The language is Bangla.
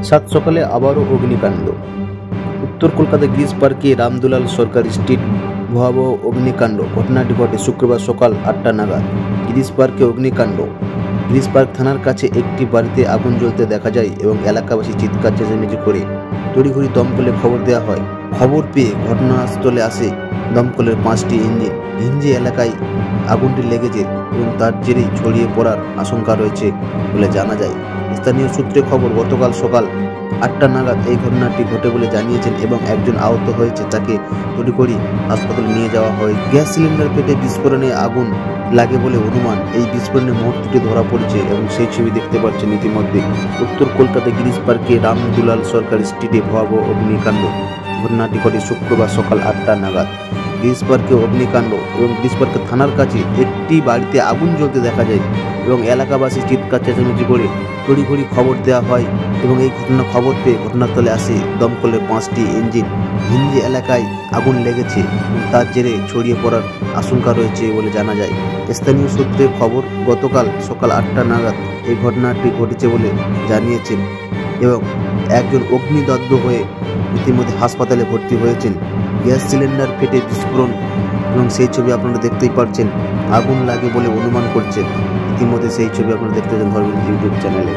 সাত সকালে আবারও অগ্নিকাণ্ড। উত্তর কলকাতা গ্রিস পার্কে রামদুলাল সরকার স্ট্রিট ভয়াবহ অগ্নিকাণ্ড। ঘটনাটি ঘটে শুক্রবার সকাল 8টা নাগাদ। গ্রিস পার্কে অগ্নিকাণ্ড। গ্রিস পার্ক থানার কাছে একটি বাড়িতে আগুন জ্বলতে দেখা যায় এবং এলাকাবাসী চিৎকার চেঁচামেচি করে তড়িঘড়ি দমকলে খবর দেওয়া হয়। খবর পেয়ে ঘটনাস্থলে আসে দমকলের 5টি ইঞ্জিন। হিঞ্জি এলাকায় আগুনটি লেগেছে এবং তার জেরেই ছড়িয়ে পড়ার আশঙ্কা রয়েছে বলে জানা যায়। স্থানীয় সূত্রে খবর, গতকাল সকাল 8টা নাগাদ এই ঘটনাটি ঘটে বলে জানিয়েছেন এবং একজন আহত হয়েছে, তাকে তড়িঘড়ি হাসপাতালে নিয়ে যাওয়া হয়। গ্যাস সিলিন্ডার পেটে বিস্ফোরণে আগুন লাগে বলে অনুমান। এই বিস্ফোরণের মুহূর্তটি ধরা পড়েছে এবং সেই ছবি দেখতে পাচ্ছেন ইতিমধ্যে। উত্তর কলকাতা গ্রিস পার্কে রামদুলাল সরকার স্ট্রিটে ভয়াবহ অগ্নিকাণ্ড। ঘটনাটি ঘটে শুক্রবার সকাল 8টা নাগাদ। গ্রিস পার্কে অগ্নিকাণ্ড এবং গ্রিস পার্কের থানার কাছে একটি বাড়িতে আগুন জ্বলতে দেখা যায় এবং এলাকাবাসী চিৎকার চেঁচামেচি করে তড়িঘড়ি খবর দেওয়া হয় এবং এই ঘটনার খবর পেয়ে ঘটনাস্থলে আসে দমকলের 5টি ইঞ্জিন। হিঞ্জি এলাকায় আগুন লেগেছে এবং তার জেরে ছড়িয়ে পড়ার আশঙ্কা রয়েছে বলে জানা যায়। স্থানীয় সূত্রে খবর, গতকাল সকাল 8টা নাগাদ এই ঘটনাটি ঘটেছে বলে জানিয়েছেন এবং একজন অগ্নিদগ্ধ হয়ে ইতিমধ্যে হাসপাতালে ভর্তি হয়েছেন। গ্যাস সিলিন্ডার ফেটে বিস্ফোরণ এবং সেই ছবি আপনারা দেখতেই পাচ্ছেন। আগুন লাগে বলে অনুমান করছেন। ইতিমধ্যে সেই ছবি আপনারা দেখতে পাচ্ছেন ধর্মের ইউটিউব চ্যানেলে।